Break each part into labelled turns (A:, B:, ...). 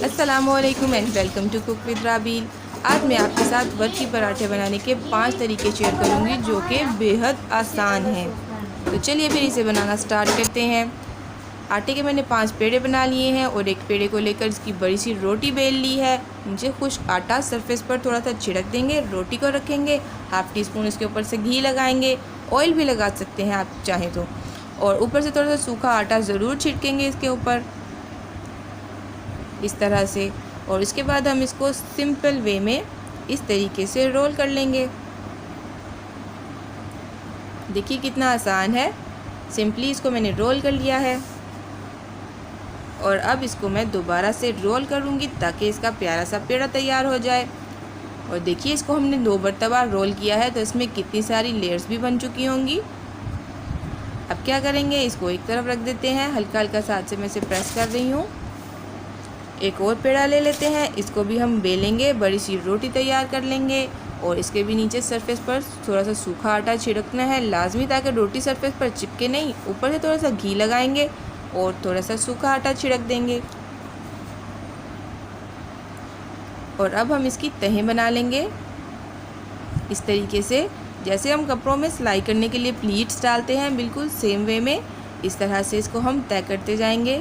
A: अस्सलामुअलैकुम and welcome to cook with Rabeel. आज मैं आपके साथ वर्की पराठे बनाने के 5 तरीके शेयर करूंगी जो कि बेहद आसान हैं। तो चलिए फिर इसे बनाना स्टार्ट करते हैं। आटे के मैंने 5 पेड़े बना लिए हैं और एक पेड़े को लेकर इसकी बड़ी सी रोटी बेल ली है। नीचे खुश्क आटा सरफेस पर थोड़ा सा छिड़क देंगे, रोटी को रखेंगे, हाफ़ टी स्पून इसके ऊपर से घी लगाएंगे, ऑयल भी लगा सकते हैं आप चाहें तो, और ऊपर से थोड़ा सा सूखा आटा ज़रूर छिड़केंगे इसके ऊपर इस तरह से। और इसके बाद हम इसको सिंपल वे में इस तरीके से रोल कर लेंगे। देखिए कितना आसान है, सिंपली इसको मैंने रोल कर लिया है। और अब इसको मैं दोबारा से रोल करूँगी ताकि इसका प्यारा सा पेड़ा तैयार हो जाए। और देखिए इसको हमने 2 मरतबा रोल किया है तो इसमें कितनी सारी लेयर्स भी बन चुकी होंगी। अब क्या करेंगे, इसको एक तरफ रख देते हैं, हल्का हल्का सा हाथ से मैं इसे प्रेस कर रही हूँ। एक और पेड़ा ले लेते हैं, इसको भी हम बेलेंगे, बड़ी सी रोटी तैयार कर लेंगे और इसके भी नीचे सरफेस पर थोड़ा सा सूखा आटा छिड़कना है लाजमी, ताकि रोटी सरफेस पर चिपके नहीं। ऊपर से थोड़ा सा घी लगाएंगे और थोड़ा सा सूखा आटा छिड़क देंगे। और अब हम इसकी तहें बना लेंगे इस तरीके से, जैसे हम कपड़ों में सिलाई करने के लिए प्लीट्स डालते हैं, बिल्कुल सेम वे में इस तरह से इसको हम तय करते जाएंगे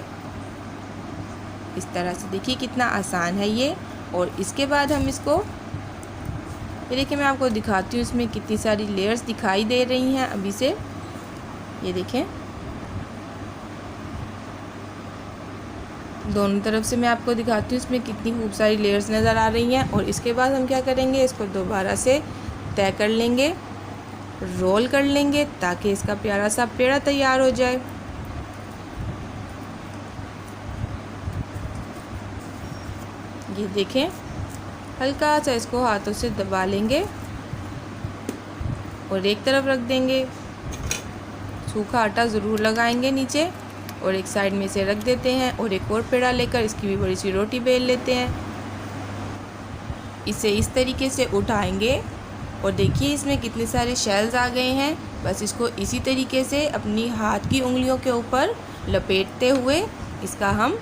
A: इस तरह से। देखिए कितना आसान है ये। और इसके बाद हम इसको, ये देखिए मैं आपको दिखाती हूँ इसमें कितनी सारी लेयर्स दिखाई दे रही हैं अभी से। ये देखें, दोनों तरफ से मैं आपको दिखाती हूँ इसमें कितनी खूब सारी लेयर्स नज़र आ रही हैं। और इसके बाद हम क्या करेंगे, इसको दोबारा से तय कर लेंगे, रोल कर लेंगे ताकि इसका प्यारा सा पेड़ा तैयार हो जाए। ये देखें, हल्का सा इसको हाथों से दबा लेंगे और एक तरफ रख देंगे, सूखा आटा ज़रूर लगाएंगे नीचे और एक साइड में इसे रख देते हैं। और एक और पेड़ा लेकर इसकी भी बड़ी सी रोटी बेल लेते हैं। इसे इस तरीके से उठाएंगे और देखिए इसमें कितने सारे शेल्स आ गए हैं। बस इसको इसी तरीके से अपनी हाथ की उंगलियों के ऊपर लपेटते हुए इसका हम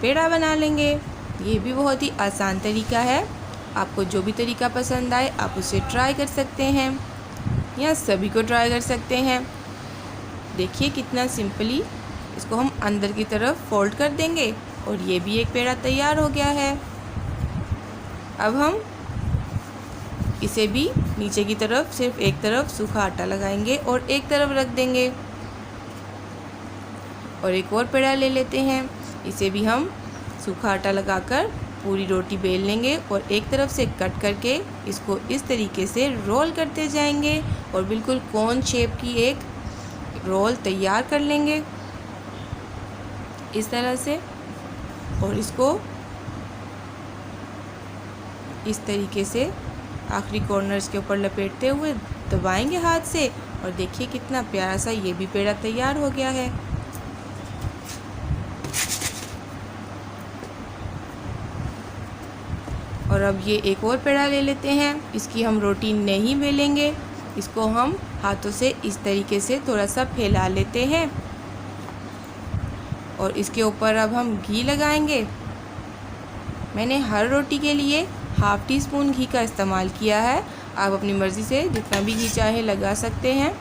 A: पेड़ा बना लेंगे। ये भी बहुत ही आसान तरीका है, आपको जो भी तरीका पसंद आए आप उसे ट्राई कर सकते हैं या सभी को ट्राई कर सकते हैं। देखिए कितना सिंपली इसको हम अंदर की तरफ फोल्ड कर देंगे और ये भी एक पेड़ा तैयार हो गया है। अब हम इसे भी नीचे की तरफ सिर्फ एक तरफ सूखा आटा लगाएंगे और एक तरफ रख देंगे। और एक और पेड़ा ले लेते हैं, इसे भी हम सूखा आटा लगाकर पूरी रोटी बेल लेंगे और एक तरफ से कट करके इसको इस तरीके से रोल करते जाएंगे और बिल्कुल कोन शेप की एक रोल तैयार कर लेंगे इस तरह से। और इसको इस तरीके से आखिरी कॉर्नर्स के ऊपर लपेटते हुए दबाएंगे हाथ से और देखिए कितना प्यारा सा ये भी पेड़ा तैयार हो गया है। और अब ये एक और पेड़ा ले लेते हैं, इसकी हम रोटी नहीं बेलेंगे, इसको हम हाथों से इस तरीके से थोड़ा सा फैला लेते हैं और इसके ऊपर अब हम घी लगाएंगे। मैंने हर रोटी के लिए हाफ़ टी स्पून घी का इस्तेमाल किया है, आप अपनी मर्ज़ी से जितना भी घी चाहे लगा सकते हैं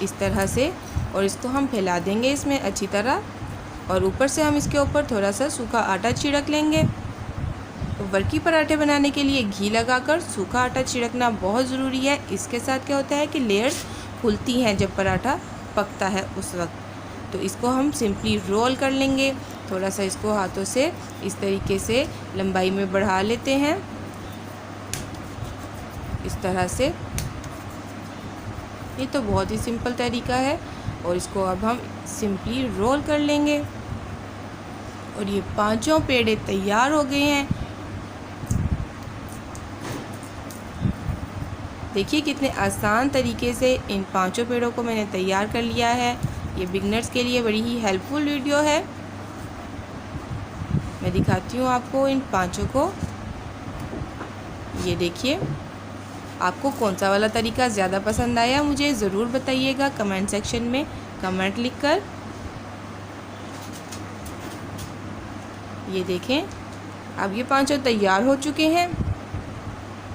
A: इस तरह से। और इसको हम फैला देंगे इसमें अच्छी तरह और ऊपर से हम इसके ऊपर थोड़ा सा सूखा आटा छिड़क लेंगे। तो वर्की पराठे बनाने के लिए घी लगाकर सूखा आटा छिड़कना बहुत ज़रूरी है। इसके साथ क्या होता है कि लेयर्स खुलती हैं जब पराठा पकता है उस वक्त। तो इसको हम सिंपली रोल कर लेंगे, थोड़ा सा इसको हाथों से इस तरीके से लंबाई में बढ़ा लेते हैं इस तरह से। ये तो बहुत ही सिंपल तरीका है और इसको अब हम सिंपली रोल कर लेंगे और ये 5 पेड़े तैयार हो गए हैं। देखिए कितने आसान तरीके से इन 5 पेड़ों को मैंने तैयार कर लिया है। ये बिगनर्स के लिए बड़ी ही हेल्पफुल वीडियो है। मैं दिखाती हूँ आपको इन 5 को। ये देखिए, आपको कौन सा वाला तरीका ज़्यादा पसंद आया मुझे ज़रूर बताइएगा कमेंट सेक्शन में कमेंट लिखकर। ये देखें, अब ये पांचों तैयार हो चुके हैं।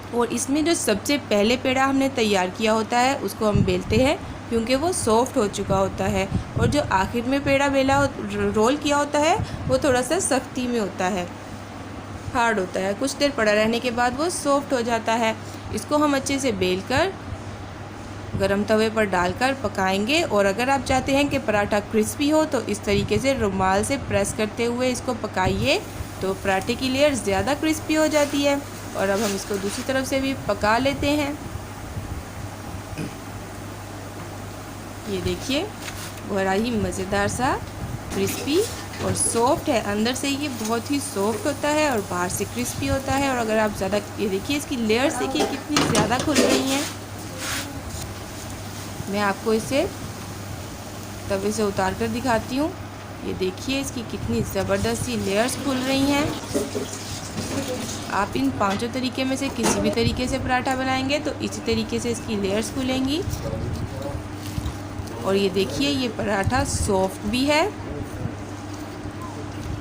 A: और इसमें जो सबसे पहले पेड़ा हमने तैयार किया होता है उसको हम बेलते हैं, क्योंकि वो सॉफ्ट हो चुका होता है। और जो आखिर में पेड़ा रोल किया होता है वो थोड़ा सा सख्ती में होता है, हार्ड होता है। कुछ देर पड़ा रहने के बाद वो सॉफ्ट हो जाता है। इसको हम अच्छे से बेलकर गरम तवे पर डालकर पकाएंगे। और अगर आप चाहते हैं कि पराठा क्रिस्पी हो तो इस तरीके से रुमाल से प्रेस करते हुए इसको पकाइए, तो पराठे की लेयर ज़्यादा क्रिस्पी हो जाती है। और अब हम इसको दूसरी तरफ से भी पका लेते हैं। ये देखिए, बड़ा ही मज़ेदार सा क्रिस्पी और सॉफ्ट है। अंदर से ये बहुत ही सॉफ्ट होता है और बाहर से क्रिस्पी होता है। और अगर आप ज़्यादा, ये देखिए इसकी लेयर्स देखिए कितनी ज़्यादा खुल रही हैं। मैं आपको इसे तवे से उतार कर दिखाती हूँ। ये देखिए इसकी कितनी ज़बरदस्त सी लेयर्स खुल रही हैं। आप इन पांचों तरीके में से किसी भी तरीके से पराठा बनाएंगे तो इसी तरीके से इसकी लेयर्स खुलेंगी। और ये देखिए, ये पराठा सॉफ्ट भी है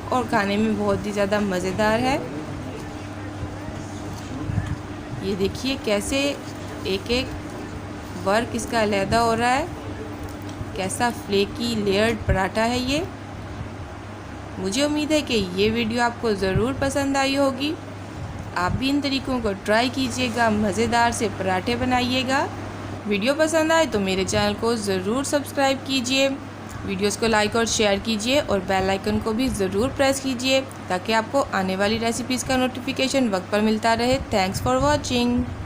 A: और खाने में बहुत ही ज़्यादा मज़ेदार है। ये देखिए कैसे एक एक वर्क इसका अलहदा हो रहा है, कैसा फ्लेकी लेयर्ड पराठा है ये। मुझे उम्मीद है कि ये वीडियो आपको ज़रूर पसंद आई होगी। आप भी इन तरीक़ों को ट्राई कीजिएगा, मज़ेदार से पराठे बनाइएगा। वीडियो पसंद आए तो मेरे चैनल को ज़रूर सब्सक्राइब कीजिए, वीडियोस को लाइक और शेयर कीजिए और बेल आइकन को भी ज़रूर प्रेस कीजिए ताकि आपको आने वाली रेसिपीज़ का नोटिफिकेशन वक्त पर मिलता रहे। Thanks for watching.